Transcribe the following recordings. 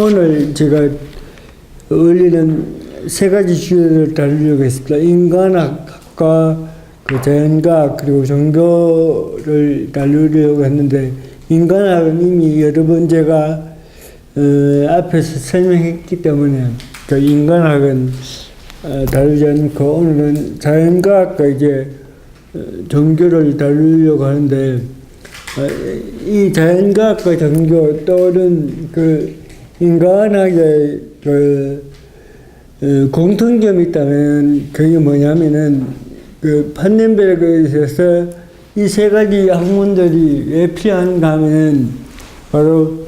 오늘 제가 올리는 세 가지 주제를 다루려고 했습니다. 인간학과 그 자연과학 그리고 종교를 다루려고 했는데, 인간학은 이미 여러 번 제가 앞에서 설명했기 때문에 그 인간학은 다루지 않고, 오늘은 자연과학과 이제 종교를 다루려고 하는데, 이 자연과학과 종교 또는 그 인간학의 그 공통점이 있다면 그게 뭐냐면은, 그 판넨베르그에서 이 세 가지 학문들이 왜 필요한가 하면은 바로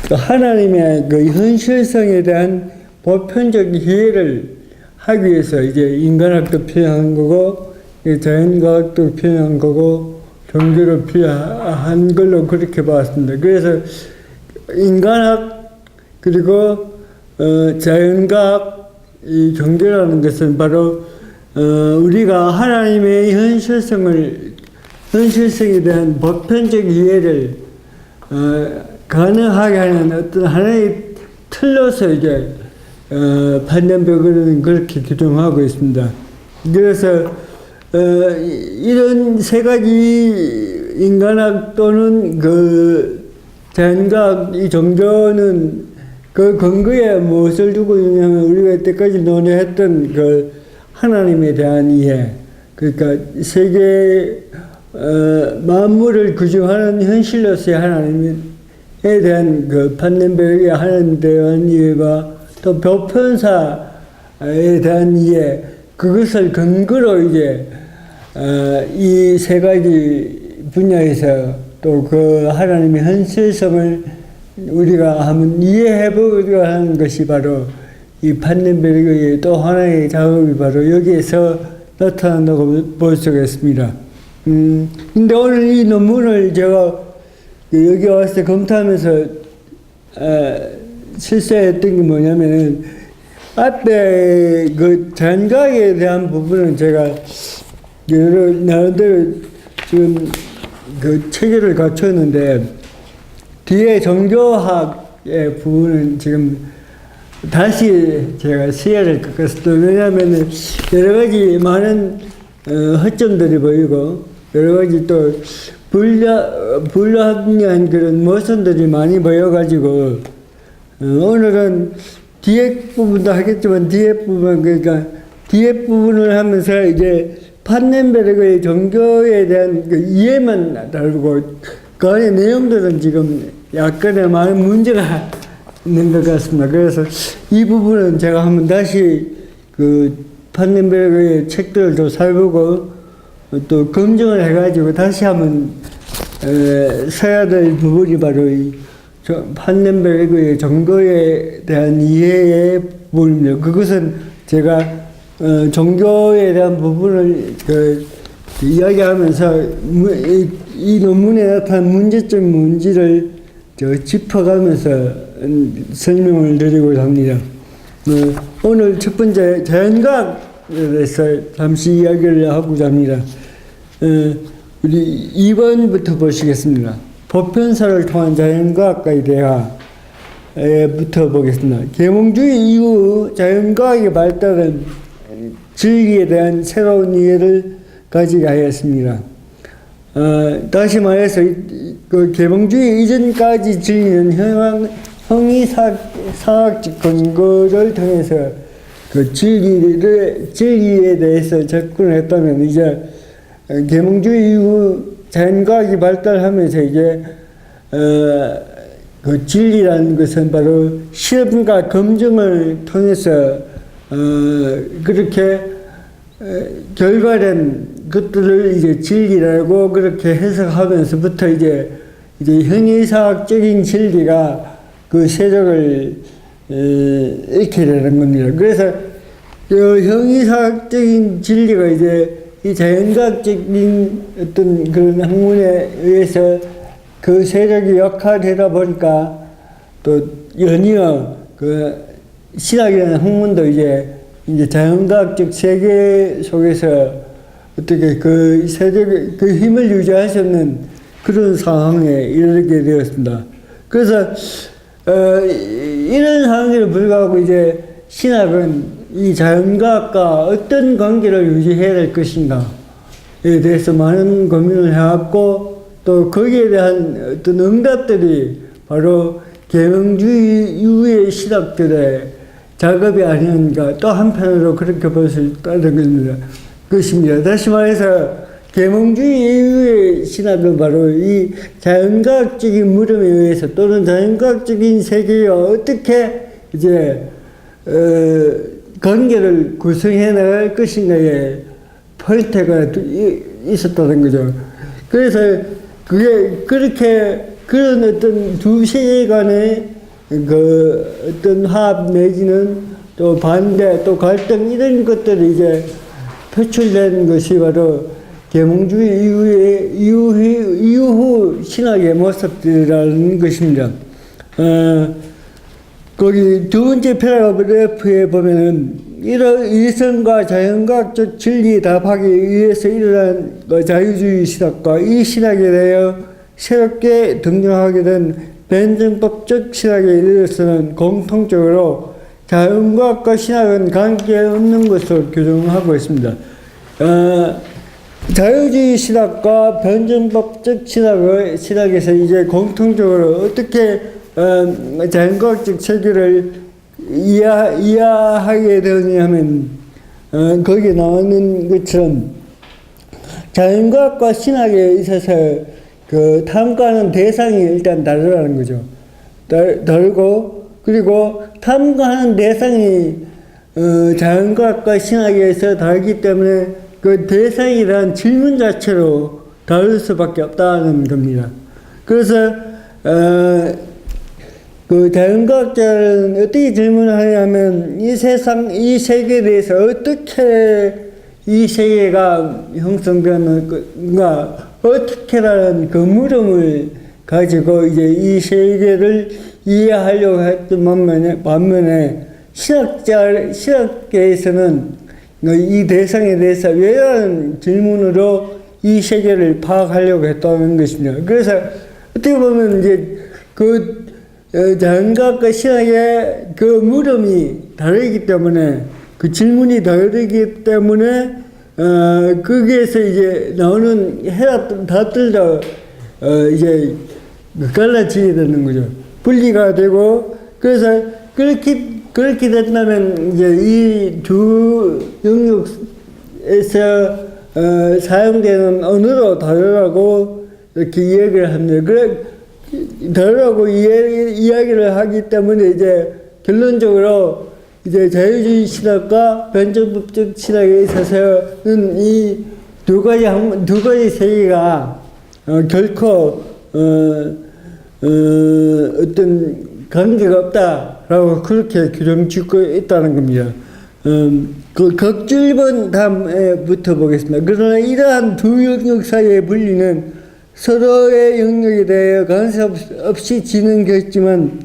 하나님의 그 현실성에 대한 보편적 이해를 하기 위해서 이제 인간학도 필요한 거고, 자연과학도 필요한 거고, 종교도 필요한 걸로 그렇게 봤습니다. 그래서 인간학 그리고 자연과학, 이 종교라는 것은 바로 우리가 하나님의 현실성에 대한 보편적 이해를 가능하게 하는 어떤 하나의 틀로서 이제 판넨베르그는 그렇게 규정하고 있습니다. 그래서 이런 세 가지 인간학 또는 그 자연과학, 이 종교는 그 근거에 무엇을 두고 있냐면, 우리가 이때까지 논의했던 그 하나님에 대한 이해, 그러니까 세계 만물을 구조하는 현실로서의 하나님에 대한 그 판넨베르그의 하나님에 대한 이해와 또 보편사에 대한 이해, 그것을 근거로 이제 이 세 가지 분야에서 또 그 하나님의 현실성을 우리가 한번 이해해보려고 하는 것이 바로 이 판넨베르그의 또 하나의 작업이 바로 여기에서 나타난다고 볼 수가 있습니다. 근데 오늘 이 논문을 제가 여기 와서 검토하면서 실수했던 게 뭐냐면은, 앞에 그 자연과학에 대한 부분은 제가 여러 나름대로 지금 그 체계를 갖췄는데, 뒤에 종교학의 부분은 지금 다시 제가 시야를 꺾었습니다. 왜냐하면 여러 가지 많은 허점들이 보이고, 여러 가지 또 불합리한 그런 모순들이 많이 보여가지고, 오늘은 뒤에 부분도 하겠지만, 그러니까 뒤에 부분을 하면서 이제 판넨베르그의 종교에 대한 그 이해만 다루고, 그 안에 내용들은 지금 약간의 많은 문제가 있는 것 같습니다. 그래서 이 부분은 제가 한번 다시 그 판넨베르그의 책들을 또 살펴보고 또 검증을 해가지고 다시 한번 써야 될 부분이 바로 이 판넨베르그의 종교에 대한 이해의 부분입니다. 그것은 제가 종교에 대한 부분을 이야기하면서 이 논문에 나타난 문제점 문제를 짚어가면서 설명을 드리고 합니다. 오늘 첫 번째 자연과학에 대해서 잠시 이야기를 하고자 합니다. 우리 2번부터 보시겠습니다. 보편사를 통한 자연과학과의 대화부터 보겠습니다. 계몽주의 이후 자연과학의 발달은 진리에 대한 새로운 이해를 가지게 하였습니다. 다시 말해서 그 계몽주의 이전까지 진리는 형이사학적 근거를 통해서 그 진리에 대해서 접근했다면, 이제 계몽주의 이후 자연과학이 발달하면서 이제 그 진리라는 것은 바로 실험과 검증을 통해서 그렇게 결과된 것들을 이제 진리라고 그렇게 해석하면서부터 이제 형이사학적인 진리가 그 세력을 잃게 되는 겁니다. 그래서 그 형이사학적인 진리가 이제 이 자연과학적인 어떤 그런 학문에 의해서 그 세력이 역할되다 보니까, 또 연이어 그 신학이라는 학문도 이제 자연과학적 세계 속에서 어떻게 그 세력의 그 힘을 유지할 수 없는 그런 상황에 이르게 되었습니다. 그래서 이런 상황에도 불구하고 이제 신학은 이 자연과학과 어떤 관계를 유지해야 될 것인가에 대해서 많은 고민을 해왔고, 또 거기에 대한 어떤 응답들이 바로 계명주의 이후의 신학들의 작업이 아닌가, 또 한편으로 그렇게 볼 수 있다는 것입니다. 다시 말해서 계몽주의 이후의 신학은 바로 이 자연과학적인 물음에 의해서 또는 자연과학적인 세계와 어떻게 이제 관계를 구성해 나갈 것인가에 포인트가 있었다는 거죠. 그래서 그게 그렇게 그런 어떤 두 세계 간의 그 어떤 화합 내지는 또 반대 또 갈등 이런 것들이 이제 표출된 것이 바로 계몽주의 이후 신학의 모습이라는 것입니다. 거기 두 번째 패러그래프에 보면은 이런 이성과 자연과학적 진리 답하기 위해서 일어난 자유주의 신학과 이 신학에 대하여 새롭게 등장하게 된 변증법적 신학에 이르러서는 공통적으로 자연과학과 신학은 관계없는 것으로 규정하고 있습니다. 자유주의 신학과 변증법적 신학에서 이제 공통적으로 어떻게 자연과학적 체계를 이해하게 되느냐면 거기에 나오는 것처럼 자연과학과 신학에 있어서 그 탐구하는 대상이 일단 다르다는 거죠. 다르고 그리고 탐구하는 대상이 자연과학과 신학에서 다르기 때문에 그 대상이란 질문 자체로 다를 수밖에 없다는 겁니다. 그래서 그 자연과학자는 어떻게 질문을 하냐면 이 세상, 이 세계에 대해서 어떻게 이 세계가 형성되는가, 어떻게라는 그 물음을 가지고 이제 이 세계를 이해하려고 했던 반면에 신학계에서는 이 대상에 대해서 왜라는 질문으로 이 세계를 파악하려고 했다는 것입니다. 그래서 어떻게 보면 이제 그 자연과학과 신학의 그 물음이 다르기 때문에 그 질문이 다르기 때문에 거기에서 이제 나오는 해답들도 이제 갈라지게 되는 거죠. 분리가 되고 그래서 그렇게 된다면 이제 이 두 영역에서 사용되는 언어도 다르다고 이렇게 이야기를 합니다. 그래 다르다고 이야기를 하기 때문에 이제 결론적으로 이제 자유주의 신학과 변증법적 신학에 있어서는 이 두 가지 세계가 결코 어떤 관계가 없다라고 그렇게 규정짓고 있다는 겁니다. 그 격주 1번 다음에부터 보겠습니다. 그러나 이러한 두 영역 사이의 분리는 서로의 영역에 대해 관계 없이 진행됐지만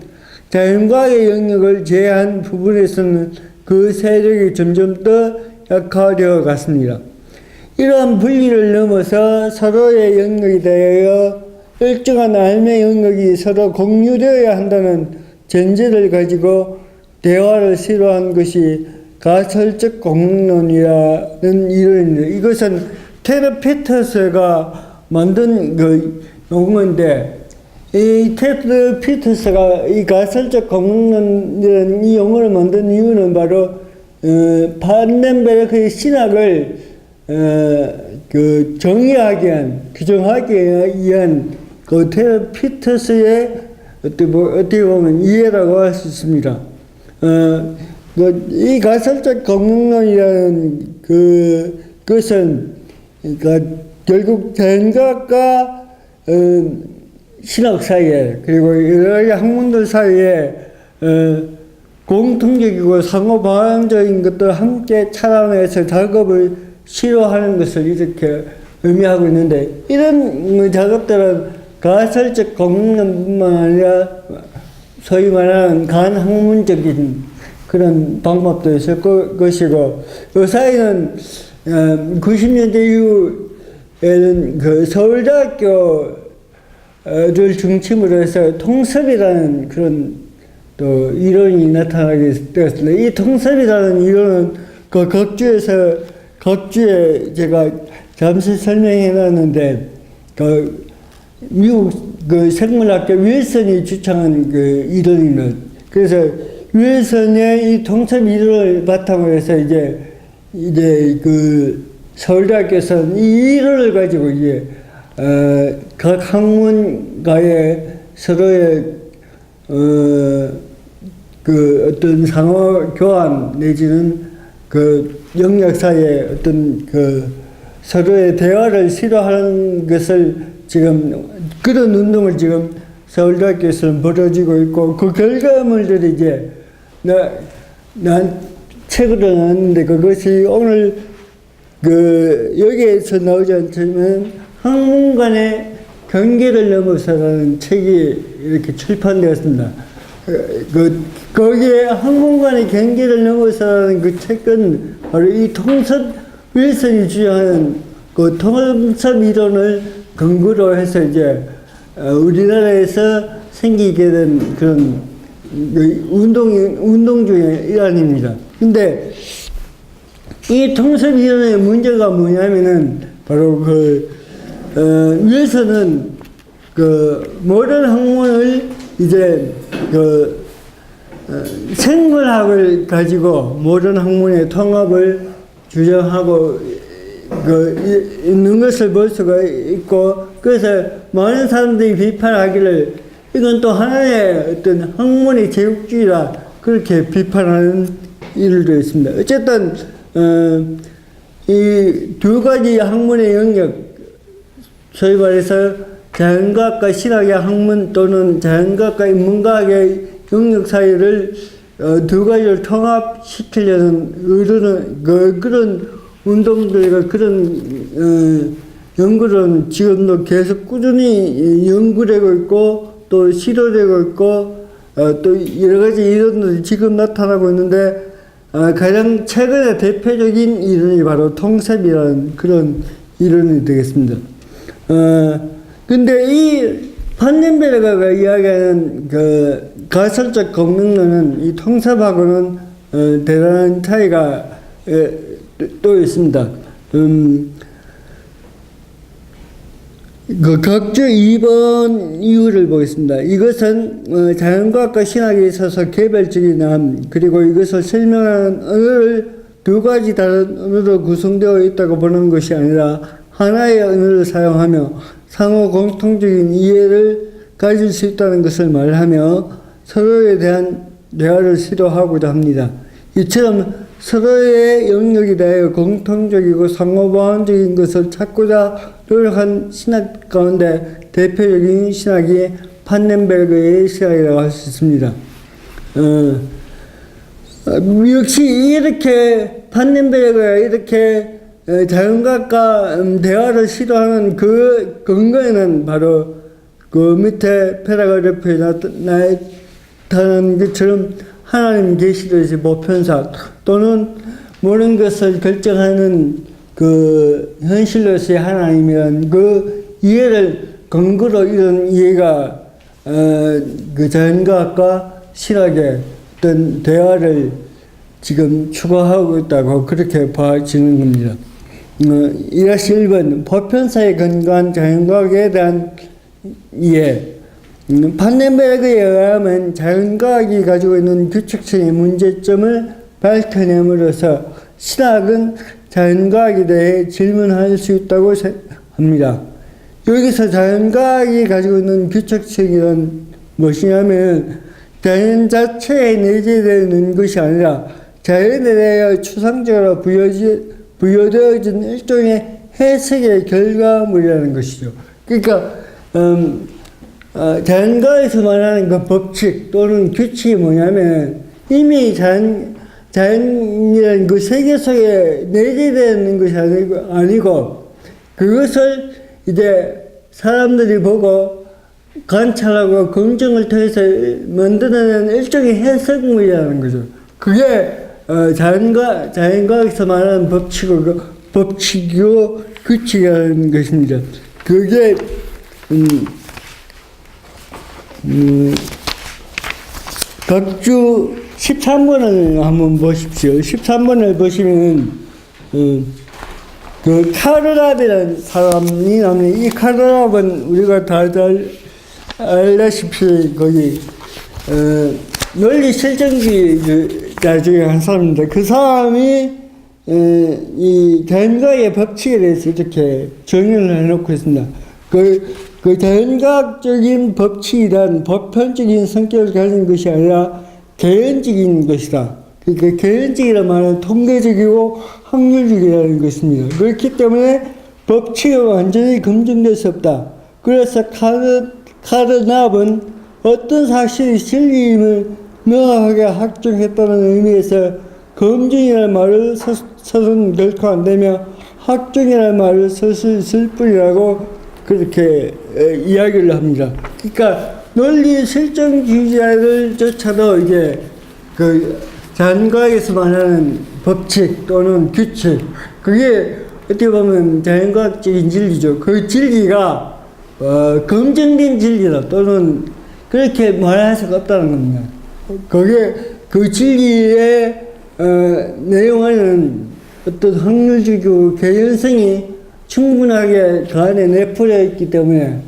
자연과학의 영역을 제한 부분에서는 그 세력이 점점 더 약화되어 갔습니다. 이러한 분리를 넘어서 서로의 영역에 대하여 일정한 삶의 영역이 서로 공유되어야 한다는 전제를 가지고 대화를 시도한 것이 가설적 공론이라는 이론입니다. 이것은 테드 피터스가 만든 그 용어인데 이 테드 피터스가 이 가설적 공론이라는 이 용어를 만든 이유는 바로 판넨베르크의 신학을 그 정의하기 위한, 규정하기 위한 그 테드 피터스의 어떻게 보면 이해라고 할 수 있습니다. 이 가설적 공론이라는 그것은 그러니까 결국 자연과학과 신학 사이에 그리고 여러 학문들 사이에 공통적이고 상호 방향적인 것들 함께 차단해서 작업을 시도하는 것을 이렇게 의미하고 있는데 이런 작업들은 가설적 공론뿐만 아니라 소위 말하는 간학문적인 그런 방법도 있을 것이고 그 사이는 90년대 이후에는 그 서울대학교를 중심으로 해서 통섭이라는 그런 또 이론이 나타나게 되었습니다. 이 통섭이라는 이론은 그 각주에 제가 잠시 설명해 놨는데, 그 미국 그 생물학자 윌슨이 주창한 그 이론입니다. 그래서 윌슨의 이 통섭 이론을 바탕으로 해서 이제 그 서울대학교에서는 이 이론을 가지고 이제 각 학문가의 서로의 그 어떤 상호 교환 내지는 그 영역 사이에 어떤 그 서로의 대화를 시도하는 것을 지금 그런 운동을 지금 서울대학교에서는 벌어지고 있고, 그 결과물들이 이제 난 책으로 나왔는데, 그것이 오늘 그 여기에서 나오지 않지만 학문 간의 경계를 넘어서라는 책이 이렇게 출판되었습니다. 거기에 학문 간의 경계를 넘어서라는 그 책은 바로 이 통섭 윌슨이 주장하는 그 통섭 이론을 근거로 해서 이제 우리나라에서 생기게 된 그런 운동 중의 일환입니다. 근데 이 통섭 이론의 문제가 뭐냐면은 바로 윌슨은 모든 학문을 이제 생물학을 가지고 모든 학문의 통합을 주장하고 있는 것을 볼 수가 있고, 그래서 많은 사람들이 비판하기를 이건 또 하나의 어떤 학문의 제국주의라 그렇게 비판하는 일도 있습니다. 어쨌든 이 두 가지 학문의 영역, 소위 말해서 자연과학과 신학의 학문 또는 자연과학과 인문과학의 영역 사이를 두 가지를 통합시키려는 의도는 그런 운동들과 그런 연구는 지금도 계속 꾸준히 연구되고 있고 또 시도되고 있고 또 여러 가지 이론들이 지금 나타나고 있는데, 가장 최근에 대표적인 이론이 바로 통섭이라는 그런 이론이 되겠습니다. 근데 이 판넨베르그가 이야기하는 그 가설적 공명론은 이 통섭하고는 대단한 차이가 또 있습니다. 그 각주 2번 이유를 보겠습니다. 이것은 자연과학과 신학에 있어서 개별적인 함, 그리고 이것을 설명하는 언어를 두 가지 다른 언어로 구성되어 있다고 보는 것이 아니라 하나의 언어를 사용하며 상호 공통적인 이해를 가질 수 있다는 것을 말하며 서로에 대한 대화를 시도하고자 합니다. 이처럼 서로의 영역에 대하여 공통적이고 상호보완적인 것을 찾고자 노력한 신학 가운데 대표적인 신학이 판넨베르그의 신학이라고 할 수 있습니다. 역시 이렇게 판넨베르그가 이렇게 자연과학과 대화를 시도하는 그 근거에는 바로 그 밑에 패러그래프에 나타난 것처럼 하나님 계시듯이 보편사 또는 모든 것을 결정하는 그 현실로서의 하나님이란 그 이해를 근거로 이런 이해가 그 자연과학과 신학의 어떤 대화를 지금 추구하고 있다고 그렇게 봐지는 겁니다. 1-1번 보편사에 근거한 자연과학에 대한 이해. 판넨베르그에 의하면 자연과학이 가지고 있는 규칙성의 문제점을 밝혀냄으로써 신학은 자연과학에 대해 질문할 수 있다고 합니다. 여기서 자연과학이 가지고 있는 규칙성이란 무엇이냐면 자연 자체에 내재되는 것이 아니라 자연에 대해 추상적으로 부여되어진 일종의 해석의 결과물이라는 것이죠. 그러니까 자연과에서 말하는 그 법칙 또는 규칙이 뭐냐면 이미 자연이라는 그 세계 속에 내재되는 것이 아니고 그것을 이제 사람들이 보고 관찰하고 검증을 통해서 만들어낸 일종의 해석물이라는 거죠. 그게 자연과학에서 말하는 법칙이고 규칙이라는 것입니다. 그게 격주 13번을 한번 보십시오. 13번을 보시면은, 그 카르랍이라는 사람이 나오는 이 카르랍은 우리가 다들 알다시피 거기, 논리 실정주의자 중에 한 사람인데 그 사람이 이 자연과학의 법칙에 대해서 이렇게 정의를 해놓고 있습니다. 그 자연과학적인 법칙이란 보편적인 성격을 가진 것이 아니라 개연적인 것이다. 그러니까 개연적이라는 말은 통계적이고 확률적이라는 것입니다. 그렇기 때문에 법칙이 완전히 검증될 수 없다. 그래서 카르납은 어떤 사실이 진리임을 명확하게 확정했다는 의미에서 검증이라는 말을 써서는 결코 안 되며 확정이라는 말을 쓸 수 있을 뿐이라고 그렇게 이야기를 합니다. 그러니까 논리 실정주의자들조차도 이제 그 자연과학에서 말하는 법칙 또는 규칙, 그게 어떻게 보면 자연과학적인 진리죠. 그 진리가 검증된 진리다 또는 그렇게 말할 수가 없다는 겁니다. 그게 그 진리의 내용에는 어떤 확률적이고 개연성이 충분하게 그 안에 내포되어 있기 때문에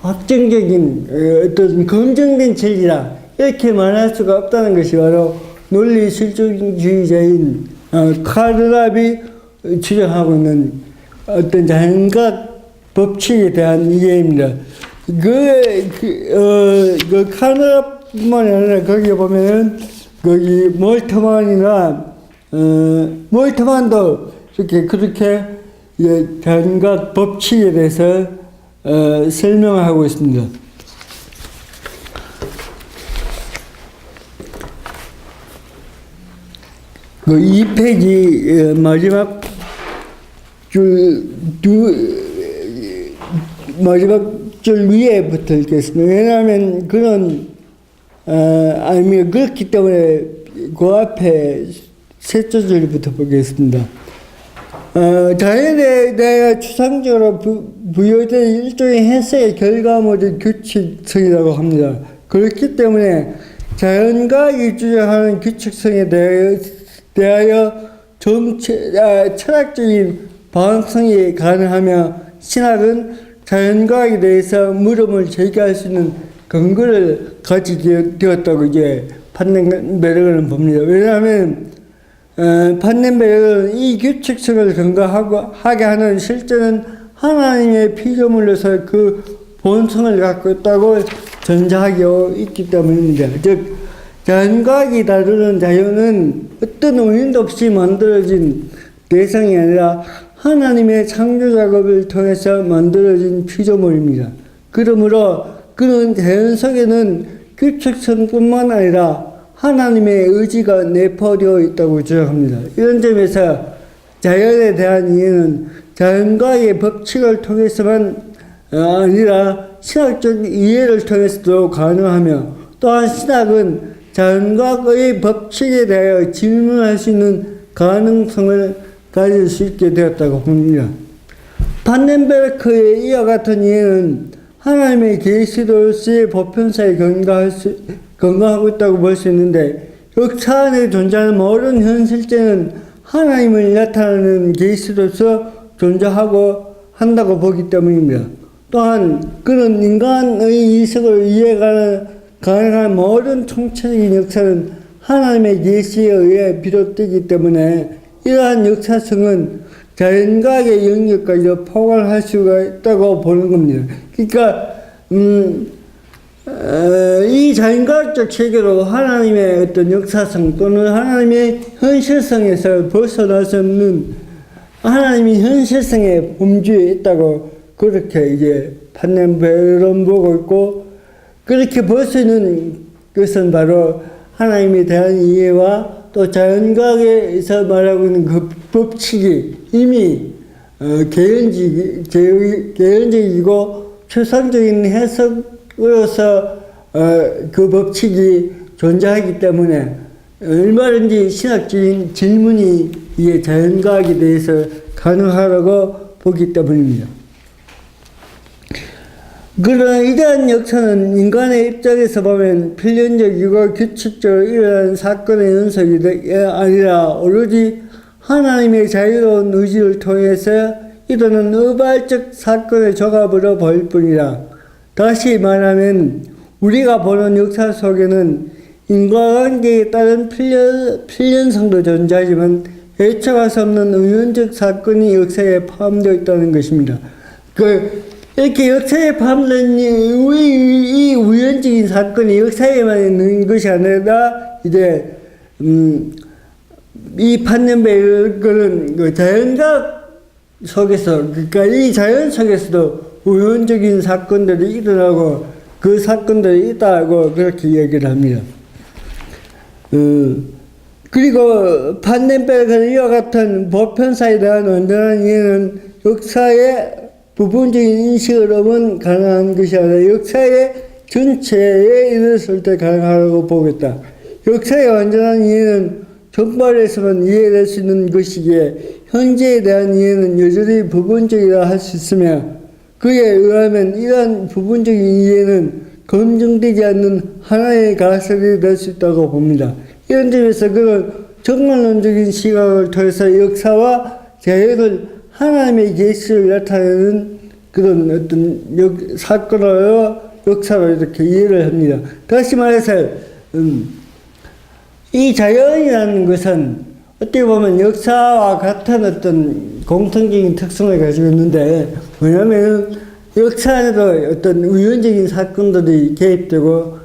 확정적인 어떤 검증된 진리다 이렇게 말할 수가 없다는 것이 바로 논리 실존주의자인 카르랍이 주장하고 있는 어떤 자연과학 법칙에 대한 이해입니다. 그 카르랍뿐만이 아니라 거기에 보면은 거기 몰트만도 이렇게 그렇게 자연과학 법칙에 대해서 설명하고 있습니다. 그 2페이지 마지막 마지막 줄 위에부터 읽겠습니다. 왜냐하면 그런 아니면 그렇기 때문에 그 앞에 셋째 줄부터 보겠습니다. 자연에 대해 추상적으로 부여된 일종의 해석의 결과물이 규칙성이라고 합니다. 그렇기 때문에 자연과학이 주장하는 규칙성에 대하여 철학적인 방향성이 가능하며 신학은 자연과학에 대해서 물음을 제기할 수 있는 근거를 가지게 되었다고 이제 판넨베르그는 봅니다. 왜냐하면 판넨베르그는 이 규칙성을 근거하게 하는 실제는 하나님의 피조물로서 그 본성을 갖고 있다고 전제하고 있기 때문입니다. 즉 자연과학이 다루는 자연은 어떤 원인도 없이 만들어진 대상이 아니라 하나님의 창조 작업을 통해서 만들어진 피조물입니다. 그러므로 그는 자연 속에는 규칙성뿐만 아니라 하나님의 의지가 내포되어 있다고 주장합니다. 이런 점에서 자연에 대한 이해는 자연과학의 법칙을 통해서만 아니라 신학적 이해를 통해서도 가능하며 또한 신학은 자연과학의 법칙에 대하여 질문할 수 있는 가능성을 가질 수 있게 되었다고 봅니다. 판넨베르크의 이와 같은 이해는 하나님의 계시로서의 보편사에 근거하고 있다고 볼 수 있는데 역사 안에 존재하는 모든 현실제는 하나님을 나타내는 계시로서 존재하고 한다고 보기 때문입니다. 또한 그는 인간의 이성을 이해가 가능한 모든 총체적인 역사는 하나님의 계시에 의해 비롯되기 때문에 이러한 역사성은 자연과학의 영역까지도 포괄할 수가 있다고 보는 겁니다. 그러니까 이 자연과학적 체계로 하나님의 어떤 역사성 또는 하나님의 현실성에서 벗어날 수 없는 하나님이 현실성의 범주에 있다고 그렇게 이제 판넨베르는 보고 있고, 그렇게 볼 수 있는 것은 바로 하나님에 대한 이해와 또 자연과학에서 말하고 있는 그 법칙이 이미 개연적이고 추상적인 해석으로서 그 법칙이 존재하기 때문에 얼마든지 신학적인 질문이 이 자연과학에 대해서 가능하다고 보기 때문입니다. 그러나 이러한 역사는 인간의 입장에서 보면 필연적이고 규칙적으로 일어난 사건의 연속이 아니라 오로지 하나님의 자유로운 의지를 통해서 이르는 의발적 사건의 조각으로 보일 뿐이라. 다시 말하면 우리가 보는 역사 속에는 인과관계에 따른 필연성도 존재하지만 예측할 수 없는 우연적 사건이 역사에 포함되어 있다는 것입니다. 이렇게 역사에 포함된 이 우연적인 사건이 역사에만 있는 것이 아니라 이제 이 판넬베르크는 그 자연각 속에서, 그러니까 이 자연 속에서도 우연적인 사건들이 일어나고 그 사건들이 있다고 그렇게 이야기를 합니다. 그리고 판넬베르크는 이와 같은 보편사에 대한 완전한 이해는 역사의 부분적인 인식으로만 가능한 것이 아니라 역사의 전체에 이르렀을 때 가능하다고 보겠다. 역사의 완전한 이해는 정발에서만 이해될 수 있는 것이기에 현재에 대한 이해는 여전히 부분적이라 할 수 있으며 그에 의하면 이러한 부분적인 이해는 검증되지 않는 하나의 가설이 될 수 있다고 봅니다. 이런 점에서 그는 정말론적인 시각을 통해서 역사와 자연을 하나님의 계시를 나타내는 그런 어떤 사건으로 역사로 이렇게 이해를 합니다. 다시 말해서 이 자연이라는 것은 어떻게 보면 역사와 같은 어떤 공통적인 특성을 가지고 있는데, 뭐냐면 역사 안에도 어떤 우연적인 사건들이 개입되고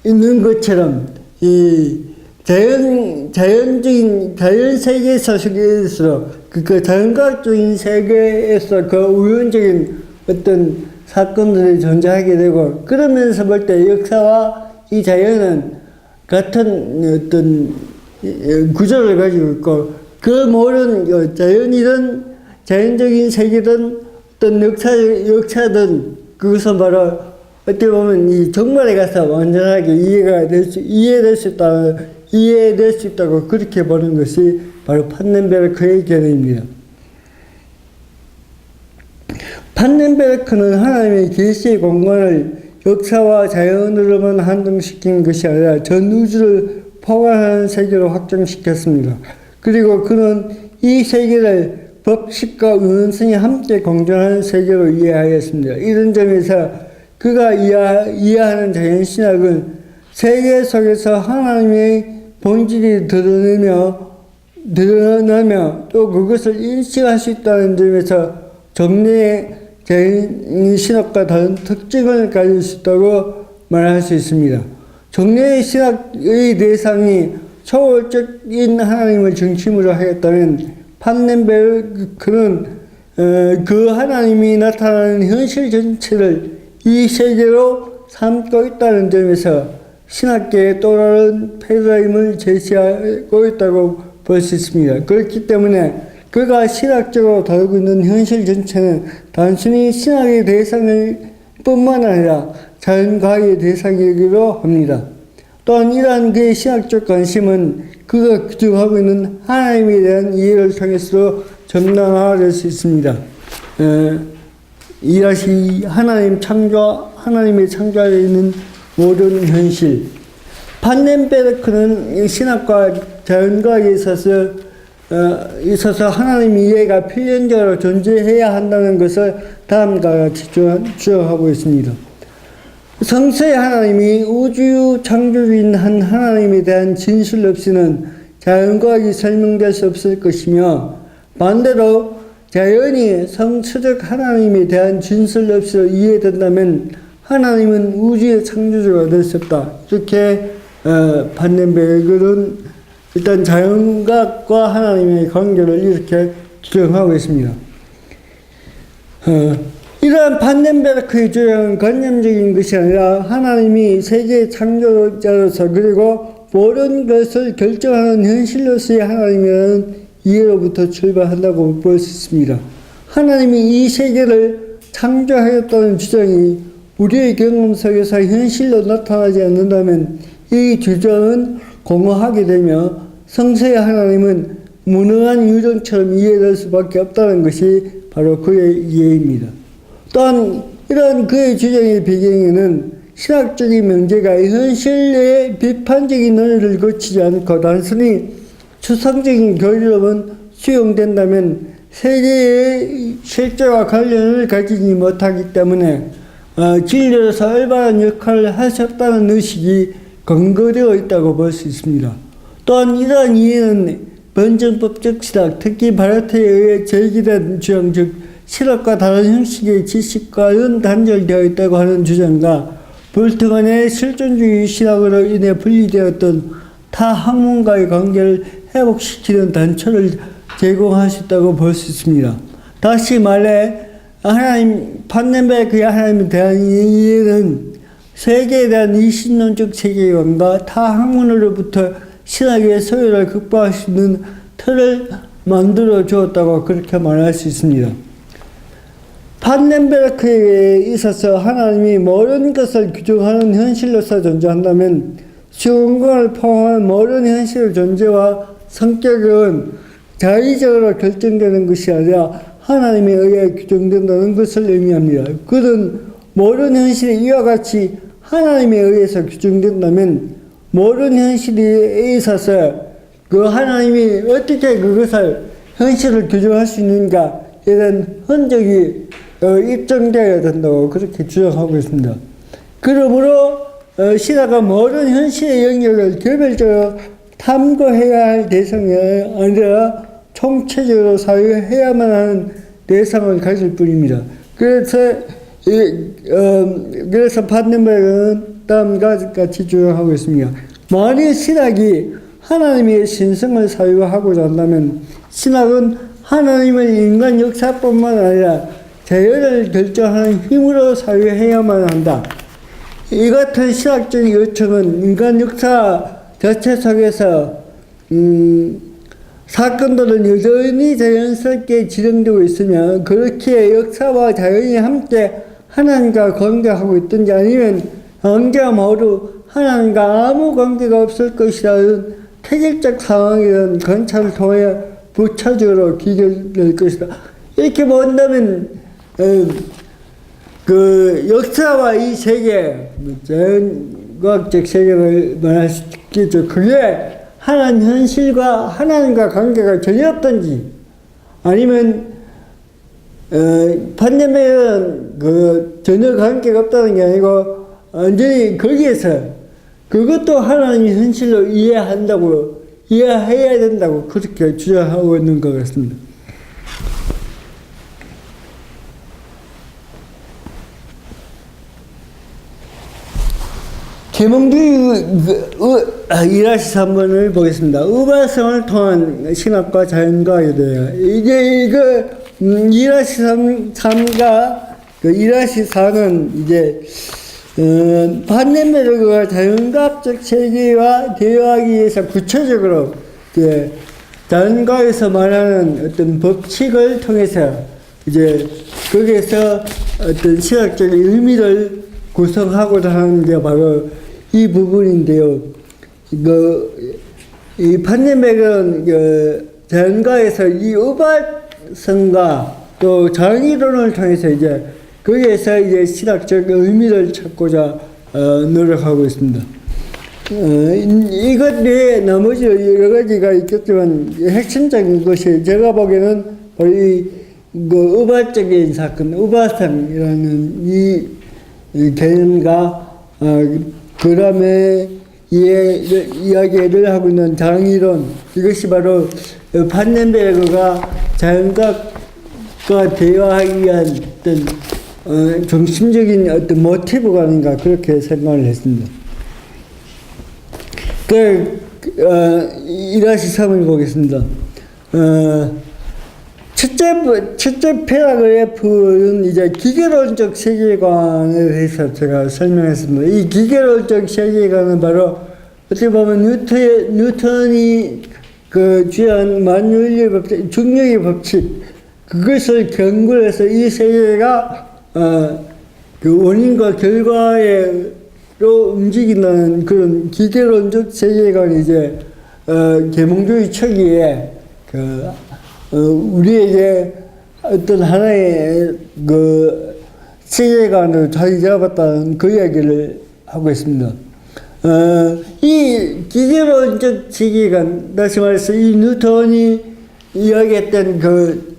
있는 것처럼 이 자연 세계 속에서 그 자연과학적인 세계에서 그 우연적인 어떤 사건들이 존재하게 되고, 그러면서 볼 때 역사와 이 자연은 같은 어떤 구조를 가지고 있고, 그 모든 자연이든 자연적인 세계든 어떤 역사든 그것은 바로 어떻게 보면 이 정말에 가서 완전하게 이해될 수 있다고 그렇게 보는 것이 바로 판넬베르크의 견해입니다. 판넬베르크는 하나님의 계시의 공간을 역사와 자연으로만 한정시킨 것이 아니라 전 우주를 포괄하는 세계로 확장시켰습니다. 그리고 그는 이 세계를 법칙과 우연성이 함께 공존하는 세계로 이해하였습니다. 이런 점에서 그가 이해하는 자연신학은 세계 속에서 하나님의 본질이 드러나며 또 그것을 인식할 수 있다는 점에서 정례의 자연신학과 다른 특징을 가질 수 있다고 말할 수 있습니다. 정례의 신학의 대상이 초월적인 하나님을 중심으로 하였다면 판넬베르크는 그 하나님이 나타나는 현실 전체를 이 세계로 삼고 있다는 점에서 신학계의 또 다른 패러다임을 제시하고 있다고 볼 수 있습니다. 그렇기 때문에 그가 신학적으로 다루고 있는 현실 전체는 단순히 신학의 대상일 뿐만 아니라 자연과학의 대상이기도 합니다. 또한 이러한 그의 신학적 관심은 그가 규정하고 있는 하나님에 대한 이해를 통해서도 점랑화될 수 있습니다. 이것이 하나님의 창조하에 있는 모든 현실. 판넬베르크는 신학과 자연과학에 있어서 하나님 이해가 필연적으로 존재해야 한다는 것을 다음과 같이 주장하고 있습니다. 성서의 하나님이 우주 창조주인 한 하나님에 대한 진실 없이는 자연과학이 설명될 수 없을 것이며, 반대로 자연이 성서적 하나님에 대한 진실 없이 이해된다면 하나님은 우주의 창조주가 될 수 없다. 이렇게 판넬베르크는 일단 자연과학과 하나님의 관계를 이렇게 주장하고 있습니다. 이러한 판넬베르크의 주장은 관념적인 것이 아니라 하나님이 세계 창조자로서 그리고 모든 것을 결정하는 현실로서의 하나님이라는 이해로부터 출발한다고 볼 수 있습니다. 하나님이 이 세계를 창조하였다는 주장이 우리의 경험 속에서 현실로 나타나지 않는다면 이 주장은 공허하게 되며 성서의 하나님은 무능한 유령처럼 이해될 수밖에 없다는 것이 바로 그의 이해입니다. 또한 이러한 그의 주장의 배경에는 신학적인 명제가 현실의 비판적인 논의를 거치지 않고 단순히 추상적인 교리로만 수용된다면 세계의 실제와 관련을 가지지 못하기 때문에 진리로서 올바른 역할을 하셨다는 의식이 근거되어 있다고 볼 수 있습니다. 또한 이러한 이해는 변증법적 신학, 특히 바르트에 의해 제기된 주장, 즉 신학과 다른 형식의 지식과는 단절되어 있다고 하는 주장과 볼트만의 실존주의 신학으로 인해 분리되었던 타 학문과의 관계를 회복시키는 단초를 제공하셨다고 볼 수 있습니다. 다시 말해 판넨베르크의 하나님에 대한 이해는 세계에 대한 이신론적 세계관과 타 학문으로부터 신학의 소유를 극복할 수 있는 틀을 만들어 주었다고 그렇게 말할 수 있습니다. 판넨베르크에 있어서 하나님이 모든 것을 규정하는 현실로서 존재한다면 시공간을 포함한 모든 현실의 존재와 성격은 자의적으로 결정되는 것이 아니라 하나님에 의해 규정된다는 것을 의미합니다. 그는 모든 현실이 이와 같이 하나님에 의해서 규정된다면 모든 현실에 있어서 그 하나님이 어떻게 그것을 현실을 규정할 수 있는가 이런 흔적이 입증되어야 된다고 그렇게 주장하고 있습니다. 그러므로 신학은 모든 현실의 영역을 개별적으로 탐구해야 할 대상이 아니라 총체적으로 사유해야만 하는 대상을 가질 뿐입니다. 그래서 판넨베르크는 다음과 같이 주장하고 있습니다. 만일 신학이 하나님의 신성을 사유하고자 한다면 신학은 하나님의 인간 역사뿐만 아니라 자연을 결정하는 힘으로 사유해야만 한다. 이 같은 신학적인 요청은 인간 역사 자체 속에서 사건들은 여전히 자연스럽게 진행되고 있으며 그렇게 역사와 자연이 함께 하나님과 관계하고 있든지 아니면 언제나 모두 하나님과 아무 관계가 없을 것이라는 태질적 상황이란 관찰을 통해 부차적으로 기결될 것이다. 이렇게 본다면 그 역사와 이 세계, 자연과학적 세계를 말할 수 있겠죠. 그게 하나님 현실과 하나님과 관계가 전혀 없든지 아니면 판넬베르크는 그 전혀 관계가 없다는 게 아니고 완전히 거기에서 그것도 하나님의 현실로 이해해야 된다고 그렇게 주장하고 있는 것 같습니다. 계몽주의 일화시 3번을 보겠습니다. 우발성을 통한 신학과 자연과학에 대해 이게 이거 일화시 3과 그 일화시 4는 이제 판넨베르크가 자연과학적 세계와 대화하기 위해서 구체적으로 이제 자연과학에서 말하는 어떤 법칙을 통해서 이제 거기에서 어떤 신학적인 의미를 구성하고자 하는 게 바로 이 부분인데요. 이 판넨베르크는 자연과에서 이 우발성과 또 자연이론을 통해서 이제 거기에서 이제 신학적 의미를 찾고자 노력하고 있습니다. 이것 외에 나머지 여러 가지가 있겠지만 핵심적인 것이 제가 보기에는 이 우발적인 사건, 우발성이라는 이 개념과 그 다음에 이야기를 하고 있는 장이론, 이것이 바로 판넨베르크가 자연과학과 대화하기 위한 어떤 중심적인 어떤 모티브가 아닌가 그렇게 생각을 했습니다. 일화시 3을 보겠습니다. 첫째 패러그래프는 이제 기계론적 세계관에 대해서 제가 설명했습니다. 이 기계론적 세계관은 바로 어떻게 보면 뉴턴이 그 주한 만유인류의 법칙, 중력의 법칙, 그것을 근거로 해서 이 세계가 그 원인과 결과로 움직인다는 그런 기계론적 세계관이 이제 계몽주의 초기에 우리에게 어떤 하나의 세계관으로 자리 잡았다는 그 이야기를 하고 있습니다. 이 기계론적 세계관, 다시 말해서 이 뉴턴이 이야기했던 그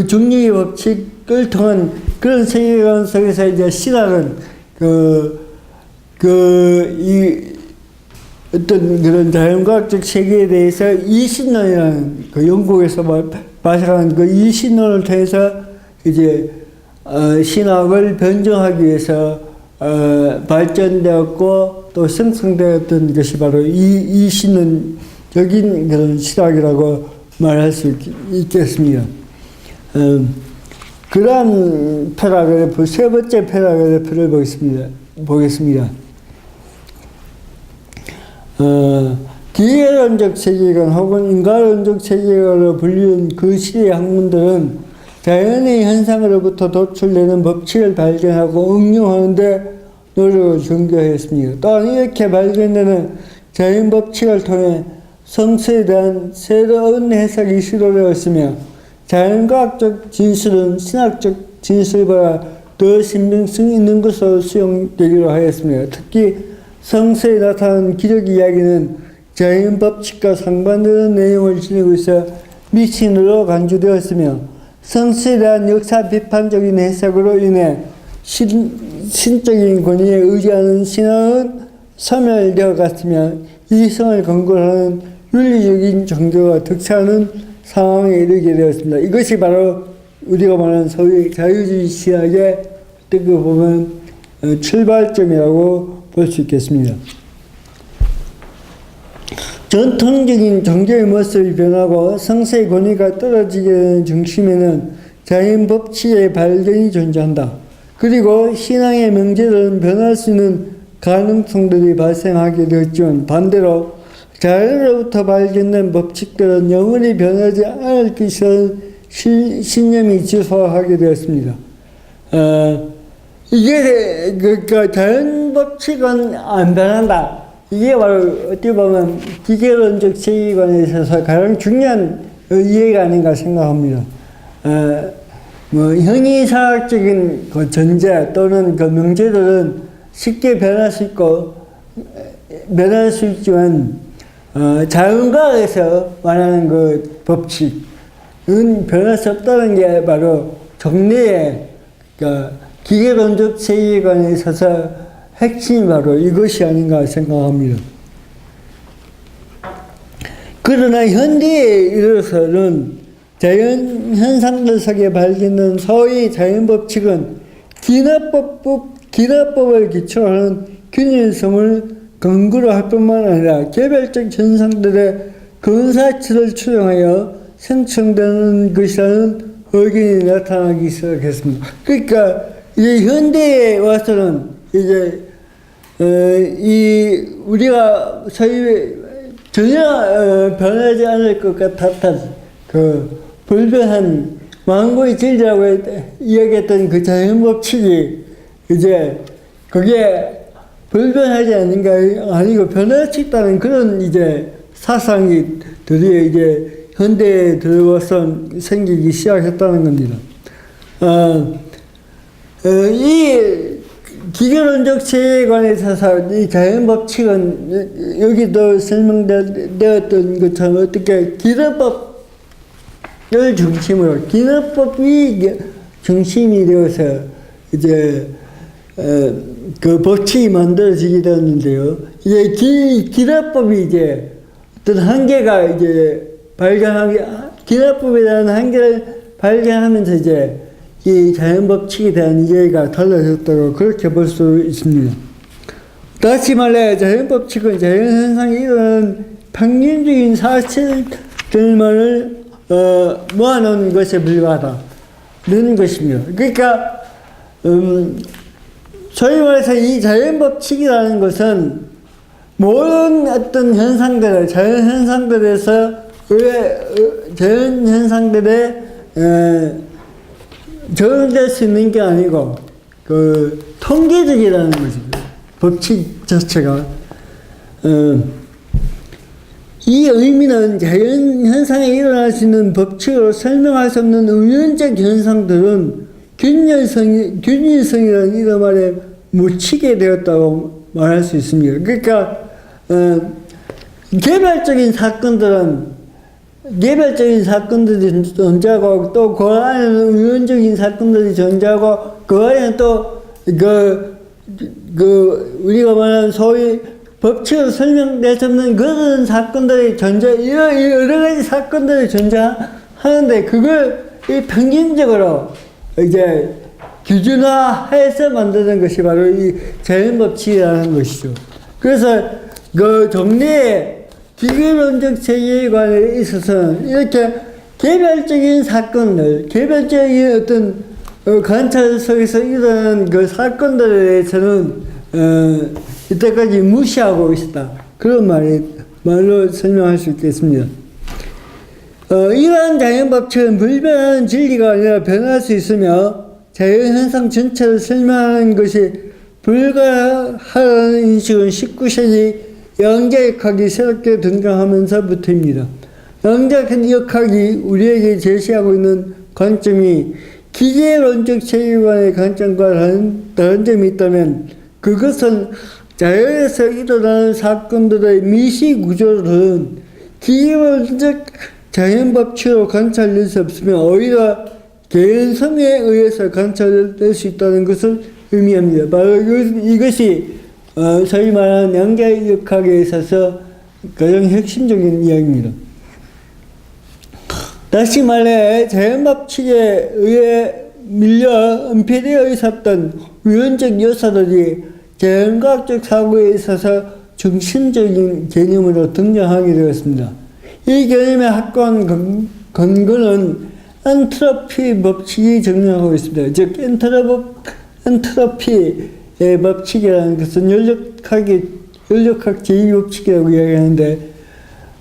중력의 법칙을 통한 그런 세계관 속에서 이제 신학은 어떤 그런 자연과학적 세계에 대해서 이신론이라는 그 영국에서 발생한 그 이신론을 통해서 이제 신학을 변증하기 위해서 발전되었고 또 생성되었던 것이 바로 이신론적인 그런 신학이라고 말할 수 있겠습니다. 그러한 패러그래프, 세 번째 패러그래프를 보겠습니다. 기계론적 세계관 혹은 인과론적 세계관으로 불리는 그 시대의 학문들은 자연의 현상으로부터 도출되는 법칙을 발견하고 응용하는 데 노력을 전개했습니다. 또한 이렇게 발견되는 자연 법칙을 통해 성수에 대한 새로운 해석이 시도되었으며 자연과학적 진술은 신학적 진술보다 더 신빙성 있는 것으로 수용되기로 하였습니다. 특히 성서에 나타난 기적 이야기는 자연 법칙과 상반되는 내용을 지니고 있어 미신으로 간주되었으며 성서에 대한 역사 비판적인 해석으로 인해 신적인 권위에 의지하는 신앙은 소멸되어 갔으며 이성을 근거로 하는 윤리적인 종교가 득세하는 상황에 이르게 되었습니다. 이것이 바로 우리가 말하는 소위 자유주의 신학의 어떻게 보면 출발점이라고 볼 수 있겠습니다. 전통적인 종교의 모습이 변하고 성세의 권위가 떨어지게 되는 중심에는 자연 법칙의 발견이 존재한다. 그리고 신앙의 명제들은 변할 수 있는 가능성들이 발생하게 되었지만 반대로 자연으로부터 발견된 법칙들은 영원히 변하지 않을 것이라는 신념이 지소하게 되었습니다. 이게 그러니까 자연 법칙은 안 변한다. 이게 바로 어떻게 보면 기계론적 세계관에 있어서 가장 중요한 이해가 아닌가 생각합니다. 형이사학적인 그 전제 또는 그 명제들은 쉽게 변할 수 있지만 자연과학에서 말하는 그 법칙은 변할 수 없다는 게 바로 정례의 기계론적 세계관에 있어서 핵심이 바로 이것이 아닌가 생각합니다. 그러나 현대에 이르러서는 자연 현상들 속에 발견된 소위 자연 법칙은 기나법을 기초로 하는 균일성을 근거로 할 뿐만 아니라 개별적 현상들의 근사치를 추정하여 생성되는 것이라는 의견이 나타나기 시작했습니다. 그러니까 이제 현대에 와서는 이제 우리가 소위 전혀 변하지 않을 것 같았던 그 불변한 만고의 진리라고 이야기했던 그 자연법칙이 이제 그게 불변하지 않는 게 아니고 변할 수 있다는 그런 이제 사상이 드디어 이제 현대에 들어와서 생기기 시작했다는 겁니다. 이 기계론적 세계관에 있어서 이 자연법칙은 여기도 설명되었던 것처럼 어떻게 기능법을 중심으로 기능법이 중심이 되어서 이제 그 법칙이 만들어지게 되었는데요. 이제 기능법이 이제 어떤 한계가 이제 기능법에 대한 한계를 발견하면서 이제 이 자연법칙에 대한 이해가 달라졌다고 그렇게 볼 수 있습니다. 다시 말해 자연법칙은 자연현상이 일어나는 평균적인 사실들만을 모아놓은 것에 불과하다는 것입니다. 그러니까 소위 말해서 이 자연법칙이라는 것은 모든 어떤 현상들을 자연현상들에서 자연현상들에 적용될 수 있는 게 아니고 그 통계적이라는 것입니다. 법칙 자체가 이 의미는 자연 현상에 일어날 수 있는 법칙으로 설명할 수 없는 우연적 현상들은 균일성이라는 이름 아래 묻히게 되었다고 말할 수 있습니다. 그러니까 개별적인 사건들이 존재하고 또 그 안에는 의원적인 사건들이 존재하고 그 안에는 또 우리가 말하는 소위 법칙으로 설명될 수 없는 그런 사건들이 여러 가지 사건들이 존재하는데 그걸 평균적으로 이제 기준화해서 만드는 것이 바로 이 자연법칙이라는 것이죠. 그래서 그 종래의 기계론적 세계관에 있어서는 이렇게 개별적인 사건들, 개별적인 어떤 관찰 속에서 일어나는 그 사건들에 대해서는 이때까지 무시하고 있었다. 그런 말로 설명할 수 있겠습니다. 이러한 자연법칙은 불변하는 진리가 아니라 변할 수 있으며 자연현상 전체를 설명하는 것이 불가하다는 인식은 19세기 양자역학이 새롭게 등장하면서부터입니다. 양자역학이 우리에게 제시하고 있는 관점이 기계론적 세계관의 관점과 다른 점이 있다면 그것은 자연에서 일어나는 사건들의 미시구조는 기계론적 자연법칙으로 관찰될 수 없으며 오히려 개연성에 의해서 관찰될 수 있다는 것을 의미합니다. 바로 이것이 소위 말하는 양자역학에 있어서 가장 핵심적인 이야기입니다. 다시 말해 자연법칙에 의해 밀려 은폐되어 있었던 위헌적 요소들이 자연과학적 사고에 있어서 중심적인 개념으로 등장하게 되었습니다. 이 개념의 확고한 근거는 엔트로피 법칙이 정리하고 있습니다. 즉 엔트로피의 법칙이라는 것은 연력학 제2법칙이라고 이야기하는데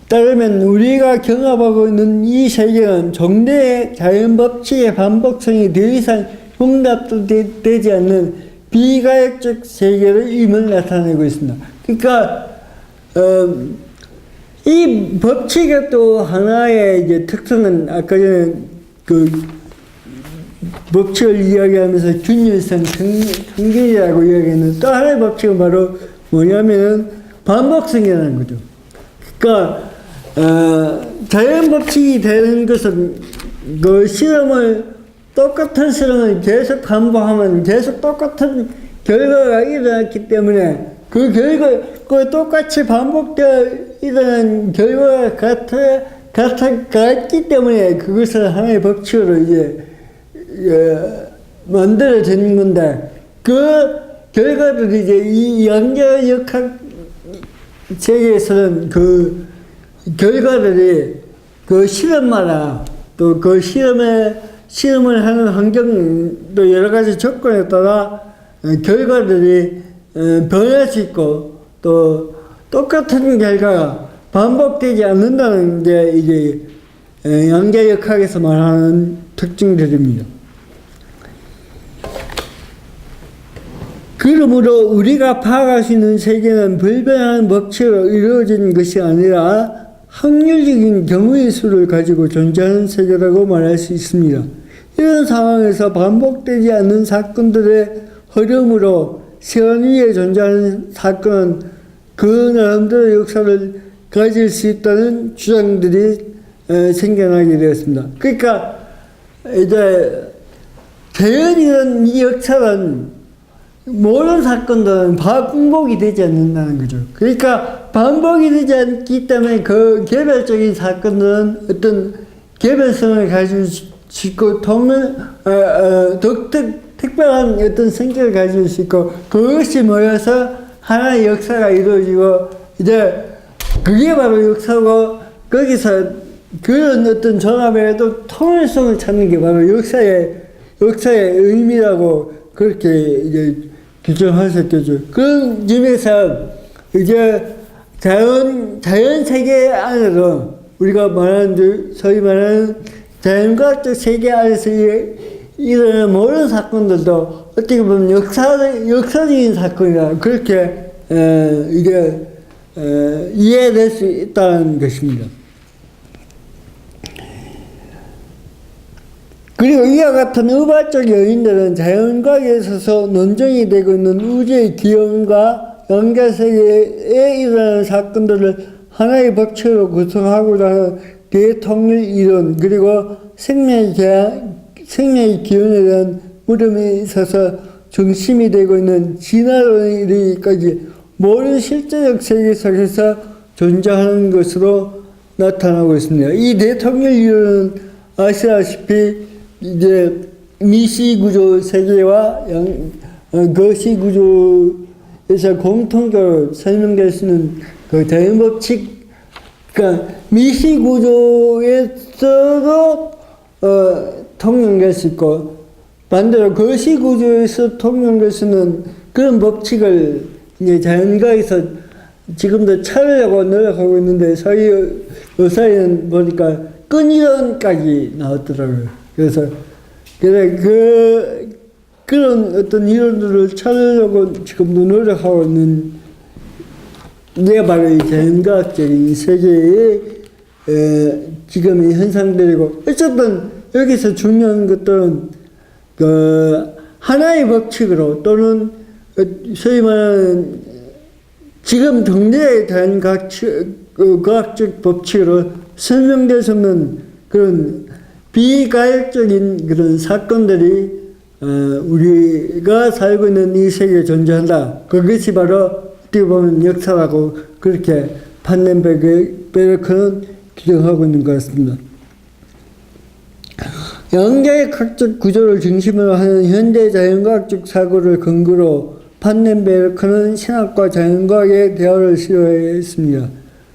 따르면 우리가 경험하고 있는 이 세계는 종래의 자연법칙의 반복성이 더 이상 용납도 되지 않는 비가역적 세계를 임을 나타내고 있습니다. 그러니까 이 법칙의 또 하나의 이제 특성은 아까 전에 그 법칙을 이야기하면서 균일성, 평균이라고 이야기했는데 또 하나의 법칙은 바로 뭐냐면은 반복성이라는 거죠. 그러니까 자연법칙이 되는 것은 그 똑같은 실험을 계속 반복하면 계속 똑같은 결과가 일어났기 때문에 그 똑같이 반복되어 일어난 결과가 같기 때문에 그것을 하나의 법칙으로 이제 만들어지는 건데 그 결과들이 이제 이 양자역학 세계에서는 그 결과들이 그 실험마다 또 그 실험을 하는 환경도 여러 가지 조건에 따라 결과들이 변할 수 있고 또 똑같은 결과가 반복되지 않는다는 게 이제 양자역학에서 말하는 특징들입니다. 그러므로 우리가 파악할 수 있는 세계는 불변한 법칙으로 이루어진 것이 아니라 확률적인 경우의 수를 가지고 존재하는 세계라고 말할 수 있습니다. 이런 상황에서 반복되지 않는 사건들의 흐름으로 시간 위에 존재하는 사건은 그 나름대로 역사를 가질 수 있다는 주장들이 생겨나게 되었습니다. 그러니까 이제 자연이라는 이 역사는 모든 사건들은 반복이 되지 않는다는 거죠. 그러니까 반복이 되지 않기 때문에 그 개별적인 사건들은 어떤 개별성을 가지고 있고 특별한 어떤 성격을 가지고 있고 그것이 모여서 하나의 역사가 이루어지고 이제 그게 바로 역사고 거기서 그런 어떤 종합에도 통일성을 찾는 게 바로 역사의 의미라고 그렇게 이제 규정할 수 있겠죠. 그런 점에서 이제 자연 세계 안에서 우리가 소위 말하는 자연과학적 세계 안에서 일어나는 모든 사건들도 어떻게 보면 역사적인 사건이라 그렇게 이게 이해될 수 있다는 것입니다. 그리고 이와 같은 의발적 요인들은 자연과학에 있어서 논쟁이 되고 있는 우주의 기원과 연결세계에 일어나는 사건들을 하나의 법칙으로 구성하고자 하는 대통일 이론, 그리고 생명의 기원에 대한 물음에 있어서 중심이 되고 있는 진화론에 이르기까지 모든 실제적 세계 속에서 존재하는 것으로 나타나고 있습니다. 이 대통일 이론은 아시다시피 이제 미시 구조 세계와 거시 구조에서 공통적으로 설명될 수 있는 그 자연법칙, 그러니까 미시 구조에서도 통용될 수 있고 반대로 거시 구조에서 통용될 수 있는 그런 법칙을 이제 자연과에서 지금도 찾으려고 노력하고 있는데 요사이는 보니까 끈이론까지 나왔더라고요. 그래서 그런 어떤 이론들을 찾으려고 지금도 노력하고 있는 게 바로 이 자연과학적인 세계의 지금의 현상들이고, 어쨌든 여기서 중요한 것들은 하나의 법칙으로 또는 소위 말하는 지금 동네에 대한 과학적 법칙으로 설명될 수 없는 그런 비가역적인 그런 사건들이 우리가 살고 있는 이 세계에 존재한다. 그것이 바로 어떻게 보면 역사라고 그렇게 판넨베르크는 규정하고 있는 것 같습니다. 영계의 각적 구조를 중심으로 하는 현대 자연과학적 사고를 근거로 판넨베르크는 신학과 자연과학의 대화를 시도했습니다.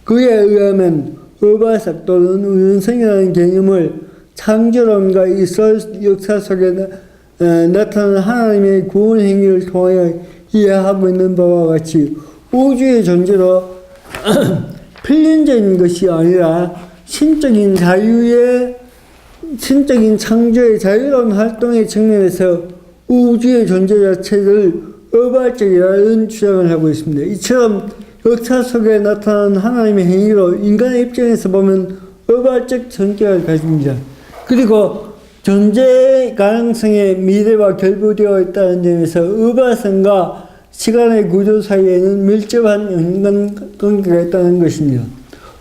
그에 의하면 의발삭 또는 우연성이라는 개념을 창조론과 역사 속에 나타나는 하나님의 구원 행위를 통하여 이해하고 있는 바와 같이 우주의 존재로 필연적인 것이 아니라 신적인 창조의 자유로운 활동의 측면에서 우주의 존재 자체를 의발적이라는 주장을 하고 있습니다. 이처럼 역사 속에 나타난 하나님의 행위로 인간의 입장에서 보면 의발적 성격을 가집니다. 그리고 존재 가능성의 미래와 결부되어 있다는 점에서 의발성과 시간의 구조 사이에는 밀접한 연관관계가 있다는 것입니다.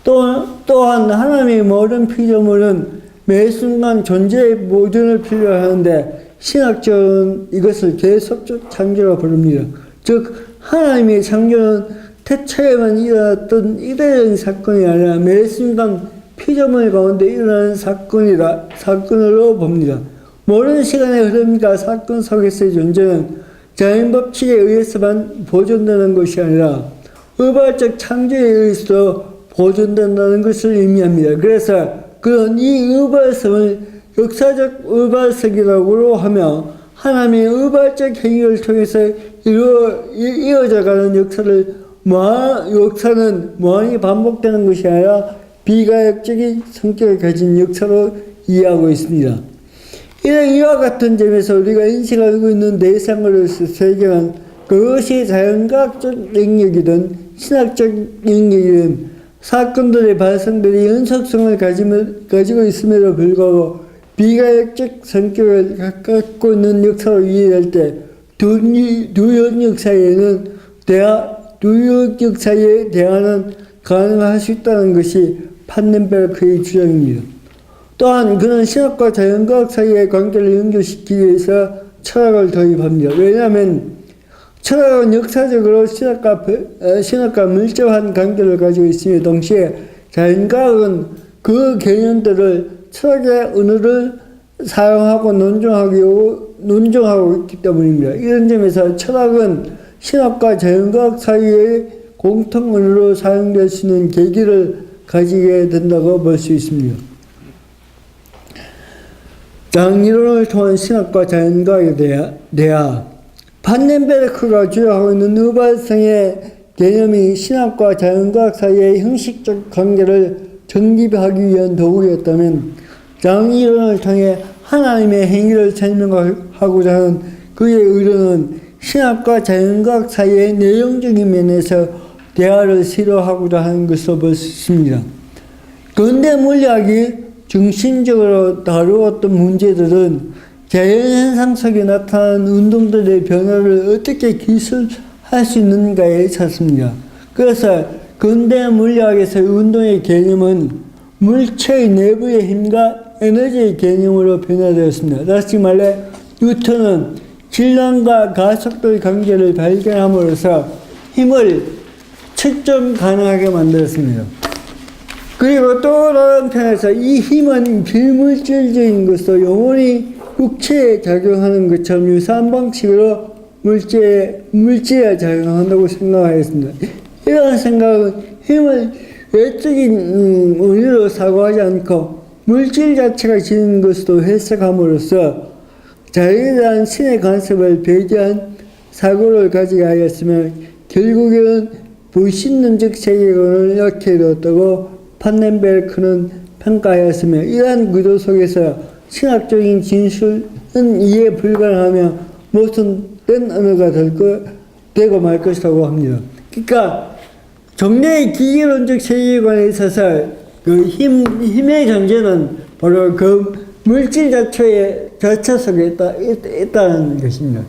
또한 하나님의 모든 피조물은 매 순간 존재의 보존을 필요로 하는데 신학적은 이것을 계속적 창조로 부릅니다. 즉 하나님의 창조는 태초에만 일어났던 이례적인 사건이 아니라 매 순간 피조물 가운데 일어나는 사건으로 봅니다. 모든 시간의 흐름과 사건 속에서의 존재는 자연법칙에 의해서만 보존되는 것이 아니라 의발적 창조에 의해서 보존된다는 것을 의미합니다. 그래서 그런 이 의발성을 역사적 의발성이라고 하며 하나님의 의발적 행위를 통해서 이어져가는 역사는 무한히 반복되는 것이 아니라 비가역적인 성격을 가진 역사로 이해하고 있습니다. 이와 같은 점에서 우리가 인식하고 있는 대상으로서 세계는 그것이 자연과학적 영역이든 신학적 영역이든 사건들의 발생들이 연속성을 가지고 있음에도 불구하고 비가역적 성격을 갖고 있는 역사로 이해할 때 두 영역 사이에 대화는 가능할 수 있다는 것이 판넨베르크의 주장입니다. 또한 그는 신학과 자연과학 사이의 관계를 연결시키기 위해서 철학을 도입합니다. 왜냐하면 철학은 역사적으로 신학과 밀접한 관계를 가지고 있으며 동시에 자연과학은 그 개념들을 철학의 언어를 사용하고 논증하고 있기 때문입니다. 이런 점에서 철학은 신학과 자연과학 사이의 공통 언어로 사용될 수 있는 계기를 가지게 된다고 볼 수 있습니다. 장이론을 통한 신학과 자연과학에 대하 판넨베르크가 주장하고 있는 의발성의 개념이 신학과 자연과학 사이의 형식적 관계를 정립하기 위한 도구였다면 장이론을 통해 하나님의 행위를 설명하고자 하는 그의 의도는 신학과 자연과학 사이의 내용적인 면에서 대화를 시도하고자 하는 것으로 볼 수 있습니다. 근대 물리학이 중심적으로 다루었던 문제들은 자연현상 속에 나타난 운동들의 변화를 어떻게 기술할 수 있는가에 있었습니다. 그래서 근대 물리학에서의 운동의 개념은 물체의 내부의 힘과 에너지의 개념으로 변화되었습니다. 다시 말해 뉴턴은 질량과 가속도의 관계를 발견함으로써 힘을 측정 가능하게 만들었습니다. 그리고 또 다른 편에서 이 힘은 비물질적인 것으로 영원히 육체에 작용하는 것처럼 유사한 방식으로 물질에 작용한다고 생각하였습니다. 이런 생각은 힘을 외적인 원리로 사고하지 않고 물질 자체가 지닌 것으로 해석함으로써 자연에 대한 신의 관습을 배제한 사고를 가지게 하였으며 결국에는 불신론적 세계관을 낳게 되었다고 판넨베르크는 평가하였으며 이러한 구도 속에서 신학적인 진술은 이해 불가능하며 모순된 언어가 되고 말 것이라고 합니다. 그러니까 정례의 기계론적 세계관에 있어서 그 힘의 존재는 바로 그 물질 자체 속에 있다는 것입니다.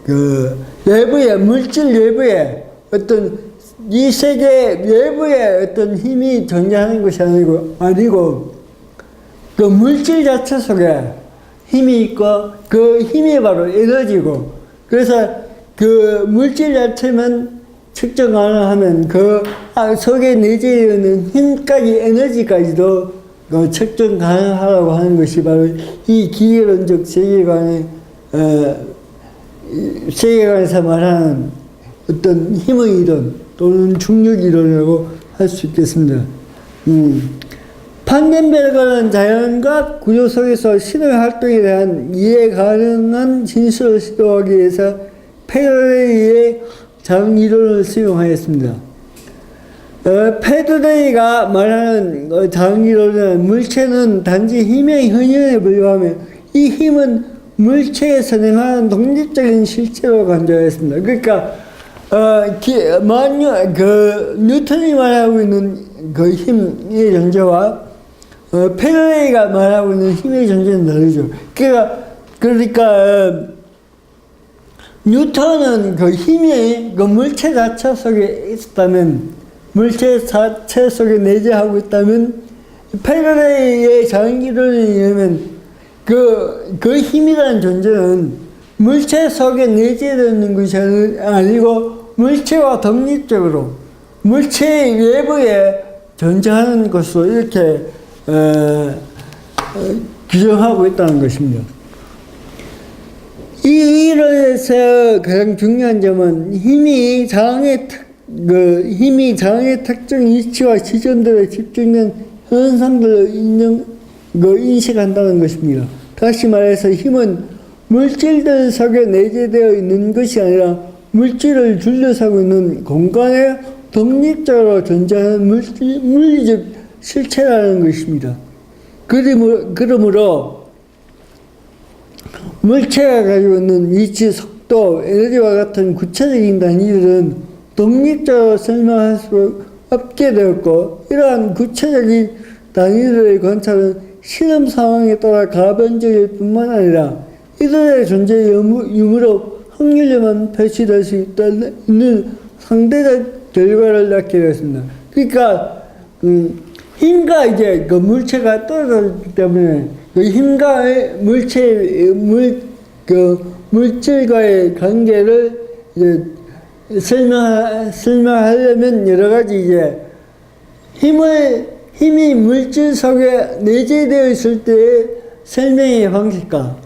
그 외부에, 물질 외부에 어떤 이 세계 외부에 어떤 힘이 존재하는 것이 아니고 그 물질 자체 속에 힘이 있고 그 힘이 바로 에너지고 그래서 그 물질 자체만 측정 가능하면 그 속에 내재되어 있는 힘까지 에너지까지도 측정 가능하라고 하는 것이 바로 이 기계론적 세계관에서 말하는 어떤 힘의 이론 또는 중력 이론이라고 할 수 있겠습니다. 판넨베르크는 자연과 구조 속에서 신의 활동에 대한 이해 가능한 진술을 시도하기 위해서 페더레이의 자응이론을 수용하였습니다. 페더레이가 말하는 자응이론은 물체는 단지 힘의 현현에 불과하며 이 힘은 물체에 선행하는 독립적인 실체로 간주하였습니다. 그러니까 뉴턴이 말하고 있는 그 힘의 존재와 페더레이가 말하고 있는 힘의 존재는 다르죠. 그러니까 뉴턴은 그 힘이 그 물체 자체 속에 있었다면, 물체 자체 속에 내재하고 있다면, 페더레이의 자연기론에 의하면 그 힘이라는 존재는 물체 속에 내재되어 있는 것이 아니고 물체와 독립적으로 물체의 외부에 존재하는 것으로 이렇게 규정하고 있다는 것입니다. 이 이론에서 가장 중요한 점은 힘이 장의 특정 이치와 시점들에 집중된 현상들을 인식한다는 것입니다. 다시 말해서 힘은 물질들 속에 내재되어 있는 것이 아니라 물질을 둘러싸고 있는 공간에 독립적으로 존재하는 물리적 실체라는 것입니다. 그러므로 물체가 가지고 있는 위치, 속도, 에너지와 같은 구체적인 단위들은 독립적으로 설명할 수 없게 되었고, 이러한 구체적인 단위들의 관찰은 실험 상황에 따라 가변적일 뿐만 아니라 이들의 존재의 유무로 확률로만 표시될 수 있는 상대적 결과를 낳게 되었습니다. 그러니까 힘과 이제 그 물체가 떨어졌기 때문에 그 힘과 물질과의 관계를 이제 설명하려면 여러 가지 이제 힘이 물질 속에 내재되어 있을 때의 설명의 방식과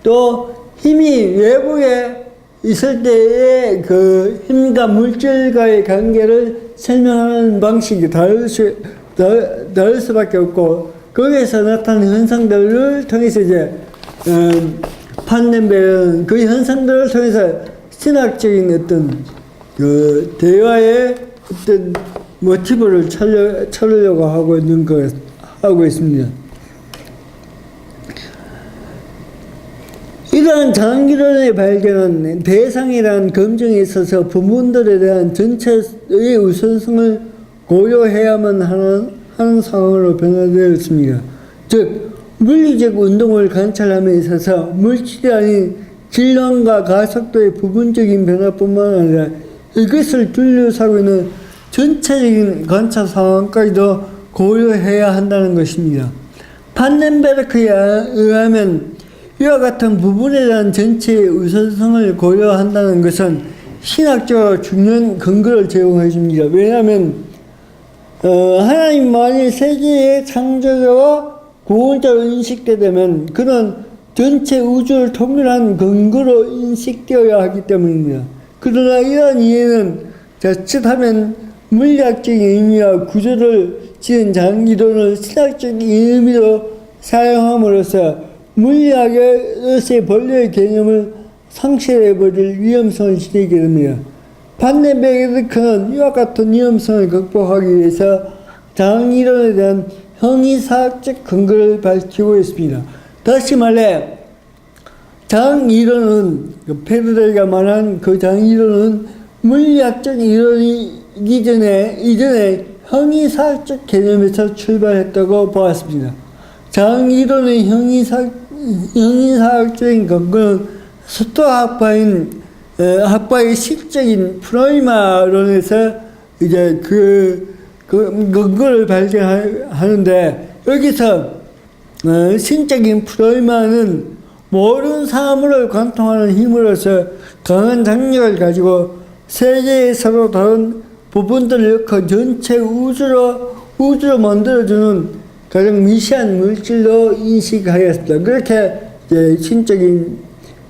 또 힘이 외부에 있을 때의 그 힘과 물질과의 관계를 설명하는 방식이 다를 수밖에 없고, 거기에서 나타나는 현상들을 통해서 이제 판넨베르크는 그 현상들을 통해서 신학적인 어떤 그 대화의 어떤 모티브를 찾으려고 하고 있습니다. 이러한 장기론의 발견은 대상이라는 검증에 있어서 부문들에 대한 전체의 우선성을 고려해야만 하는 상황으로 변화되었습니다. 즉 물리적 운동을 관찰함에 있어서 물질이 아닌 질량과 가속도의 부분적인 변화뿐만 아니라 이것을 둘러싸고 있는 전체적인 관찰 상황까지도 고려해야 한다는 것입니다. 판넨베르크에 의하면 이와 같은 부분에 대한 전체의 우선성을 고려한다는 것은 신학적으로 중요한 근거를 제공해 줍니다. 왜냐하면 하나님만이 세계의 창조자와 구원자로 인식되려면 그는 전체 우주를 통일한 근거로 인식되어야 하기 때문입니다. 그러나 이러한 이해는 자칫하면 물리학적인 의미와 구조를 지닌 장이론을 신학적인 의미로 사용함으로써 물리학의 본래의 개념을 상실해버릴 위험성을 지니게 됩니다. 판넨베르크는 이와 같은 위험성을 극복하기 위해서 장이론에 대한 형이사학적 근거를 밝히고 있습니다. 다시 말해 장이론은 페르델가 말한 그 장이론은 물리학적 이론이기 이전에 형이사학적 개념에서 출발했다고 보았습니다. 장이론의 형이사학적인 근거는 스토아 학파의 실적인 프로이마론에서 이제 그 근거를 발견하는데 여기서 신적인 프로이마는 모든 사물을 관통하는 힘으로서 강한 장력을 가지고 세계의 서로 다른 부분들을 엮어 전체 우주로 만들어주는 가장 미시한 물질로 인식하였습니다. 그렇게 이제 신적인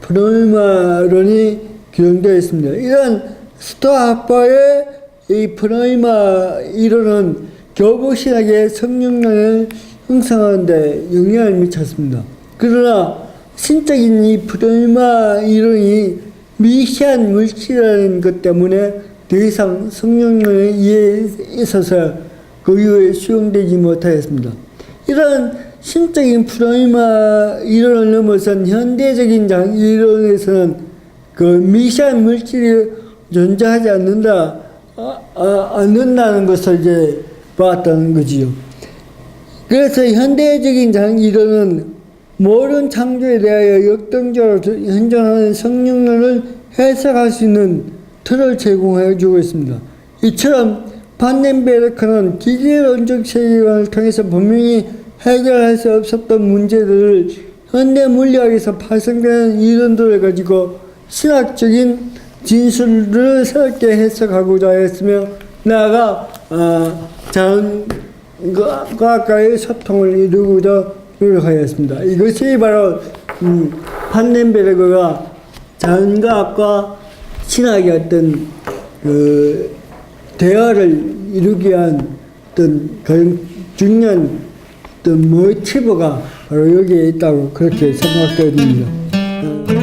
프로이마론이 규정되어 있습니다. 이런 스토아 학파의 이 프로이마 이론은 교부신학의 성령론을 형성하는 데 영향을 미쳤습니다. 그러나 신적인 이 프로이마 이론이 미시한 물질이라는 것 때문에 더 이상 성령론의 이해에 있어서 그 이후에 수용되지 못하였습니다. 이런 신적인 프로이마 이론을 넘어선 현대적인 장 이론에서는 그 미시한 물질이 존재하지 않는다는 것을 이제 봤다는 거지요. 그래서 현대적인 장 이론은 모든 창조에 대하여 역동적으로 현존하는 성령론을 해석할 수 있는 틀을 제공해 주고 있습니다. 이처럼 판넨베르크는 기계론적 세계관을 통해서 분명히 해결할 수 없었던 문제들을 현대 물리학에서 파생되는 이론들을 가지고 신학적인 진술을 새롭게 해석하고자 했으며 나아가 자연과학과의 소통을 이루고자 노력하였습니다. 이것이 바로 판넨베르크가 자연과학과 신학의 어떤 그 대화를 이루기 위한 어떤 가장 중요한 어떤 모티브가 바로 여기에 있다고 그렇게 생각됩니다.